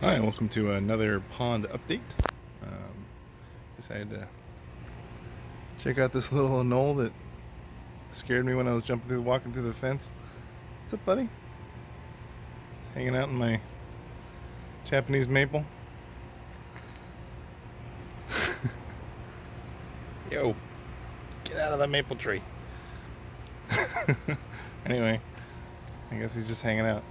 Hi, welcome to another pond update. Decided to check out this little knoll that scared me when I was walking through the fence. What's up, buddy? Hanging out in my Japanese maple. Yo, get out of the maple tree. Anyway, I guess he's just hanging out.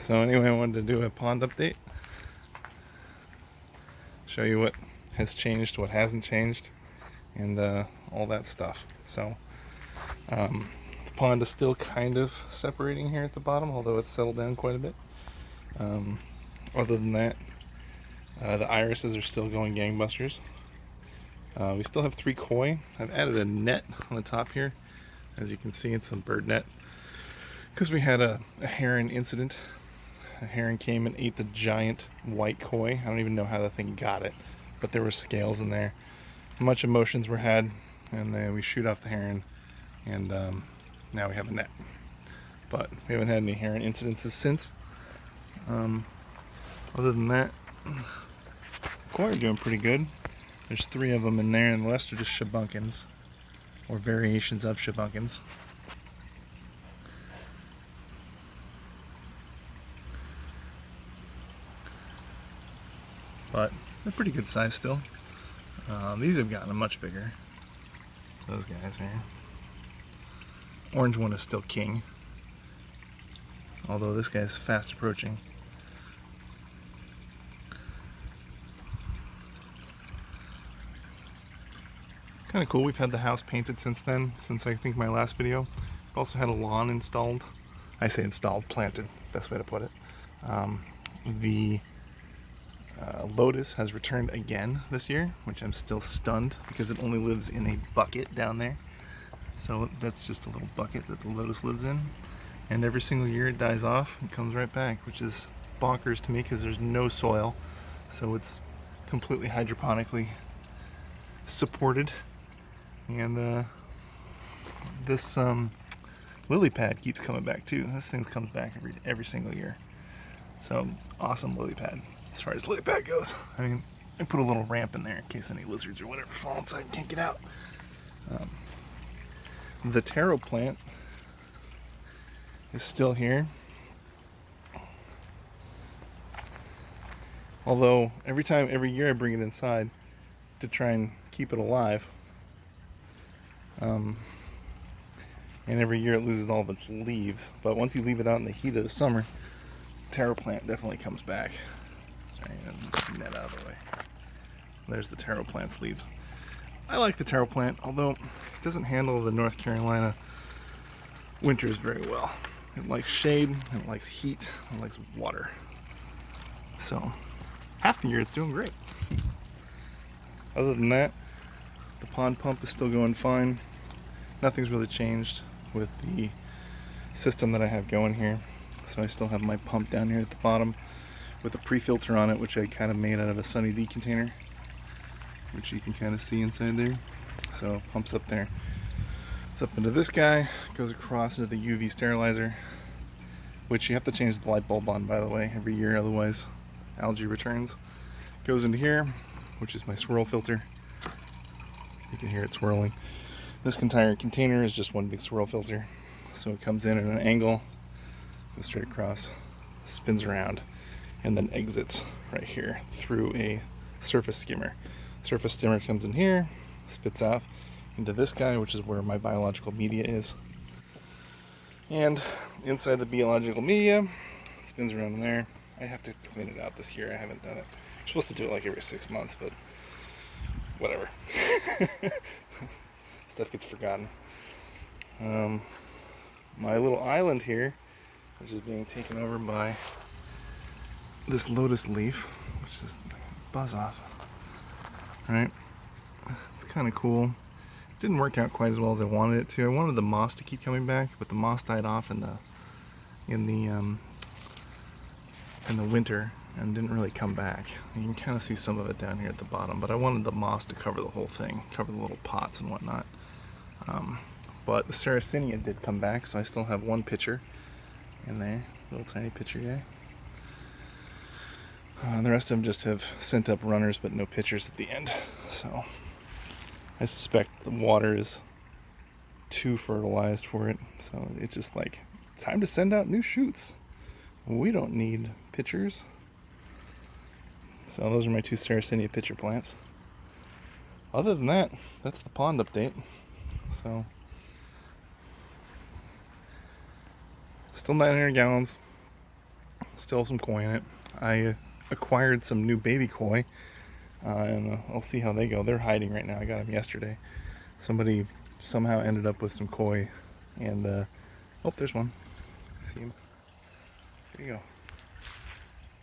So anyway, I wanted to do a pond update. Show you what has changed, what hasn't changed, and all that stuff. So the pond is still kind of separating here at the bottom, although it's settled down quite a bit. Other than that, the irises are still going gangbusters. We still have 3 koi. I've added a net on the top here. As you can see, it's some bird net. Because we had a heron incident. A heron came and ate the giant white koi. I don't even know how the thing got it, but there were scales in there. Much emotions were had, and then we shoot off the heron, and now we have a net. But we haven't had any heron incidences since. Other than that, koi are doing pretty good. There's 3 of them in there, and the rest are just shabunkins, or variations of shabunkins. But they're pretty good size still. These have gotten much bigger. Those guys here. Orange one is still king, although this guy's fast approaching. It's kind of cool. We've had the house painted since then, since I think my last video. We've also had a lawn installed. I say installed, planted, best way to put it. The lotus has returned again this year, which I'm still stunned because it only lives in a bucket down there. So that's just a little bucket that the lotus lives in. And every single year it dies off and comes right back, which is bonkers to me because there's no soil. So it's completely hydroponically supported. And this lily pad keeps coming back too. This thing comes back every single year. So awesome lily pad as far as lily pad goes. I mean, I put a little ramp in there in case any lizards or whatever fall inside and can't get out. The taro plant is still here. Although every year I bring it inside to try and keep it alive. And every year it loses all of its leaves. But once you leave it out in the heat of the summer, taro plant definitely comes back. And net out of the way. There's the taro plant's leaves. I like the taro plant, although it doesn't handle the North Carolina winters very well. It likes shade, it likes heat, it likes water. So half the year it's doing great. Other than that, the pond pump is still going fine. Nothing's really changed with the system that I have going here. So I still have my pump down here at the bottom with a pre-filter on it, which I kind of made out of a Sunny D container, which you can kind of see inside there. So it pumps up there. It's up into this guy, goes across into the UV sterilizer, which you have to change the light bulb on, by the way, every year, otherwise algae returns. Goes into here, which is my swirl filter. You can hear it swirling. This entire container is just one big swirl filter. So it comes in at an angle, goes straight across, spins around, and then exits right here through a surface skimmer. Surface skimmer comes in here, spits out into this guy, which is where my biological media is. And inside the biological media, it spins around in there. I have to clean it out this year. I haven't done it. I'm supposed to do it like every 6 months, but whatever. Stuff gets forgotten. My little island here, which is being taken over by this lotus leaf, which is buzz off. Right? It's kind of cool. It didn't work out quite as well as I wanted it to. I wanted the moss to keep coming back, but the moss died off in the winter and didn't really come back. You can kind of see some of it down here at the bottom, but I wanted the moss to cover the whole thing, cover the little pots and whatnot. But the Sarracenia did come back, so I still have one pitcher in there. Little tiny pitcher guy. The rest of them just have sent up runners, but no pitchers at the end. So I suspect the water is too fertilized for it. So it's just like, time to send out new shoots. We don't need pitchers. So those are my 2 Sarracenia pitcher plants. Other than that, that's the pond update. So still 900 gallons. Still some koi in it. I acquired some new baby koi, and I'll see how they go. They're hiding right now. I got them yesterday. Somebody somehow ended up with some koi, and oh, there's one. I see him. There you go.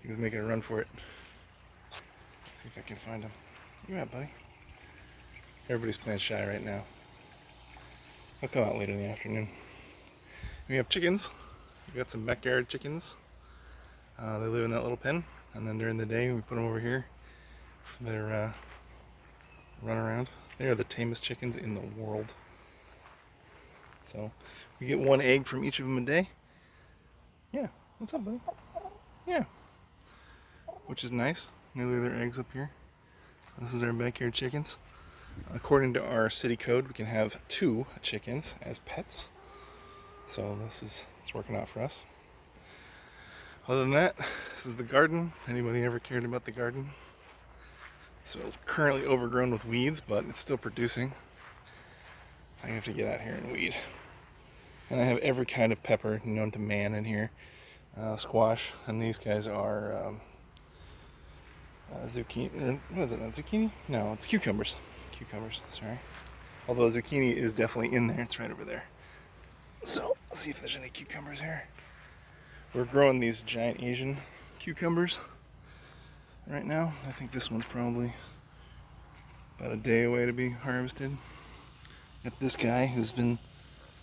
He was making a run for it. See if I can find him. You at, buddy? Everybody's playing shy right now. I'll come out later in the afternoon. We have chickens. We got some backyard chickens. They live in that little pen, and then during the day we put them over here for their run around. They are the tamest chickens in the world. So we get 1 egg from each of them a day. Yeah, what's up, buddy? Yeah, which is nice. They lay their eggs up here. This is our backyard chickens. According to our city code, we can have 2 chickens as pets. So it's working out for us. Other than that, this is the garden. Anybody ever cared about the garden? So it's currently overgrown with weeds, but it's still producing. I have to get out here and weed. And I have every kind of pepper known to man in here. Squash, and these guys are zucchini. What is it? A zucchini? No, it's cucumbers. Cucumbers, sorry. Although zucchini is definitely in there. It's right over there. So, let's see if there's any cucumbers here. We're growing these giant Asian cucumbers right now. I think this one's probably about a day away to be harvested. Got this guy who's been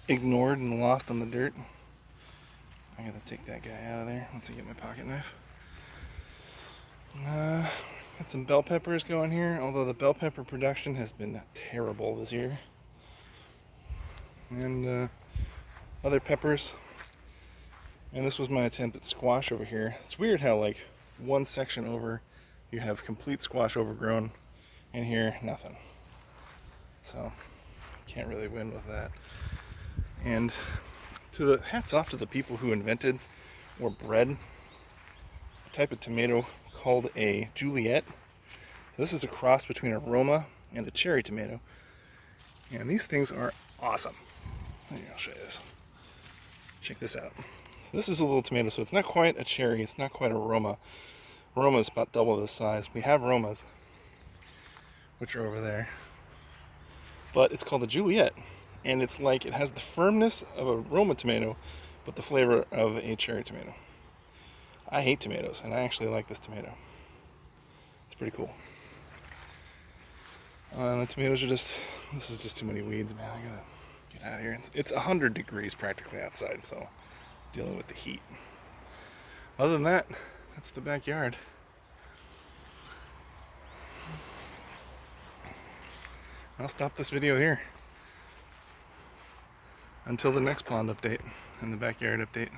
ignored and lost on the dirt. I gotta take that guy out of there once I get my pocket knife. Got some bell peppers going here, although the bell pepper production has been terrible this year. And other peppers. And this was my attempt at squash over here. It's weird how like one section over you have complete squash overgrown, and here nothing. So can't really win with that. And hats off to the people who invented or bred a type of tomato called a Juliet. So this is a cross between a Roma and a cherry tomato. And these things are awesome. I'll show you this. Check this out. This is a little tomato, so it's not quite a cherry, it's not quite a Roma. Roma is about double this size. We have Romas, which are over there. But it's called a Juliet. And it's like, it has the firmness of a Roma tomato, but the flavor of a cherry tomato. I hate tomatoes, and I actually like this tomato. It's pretty cool. The tomatoes are this is just too many weeds, man. I gotta get out of here. It's 100 degrees practically outside, so dealing with the heat. Other than that, that's the backyard. I'll stop this video here until the next pond update and the backyard update.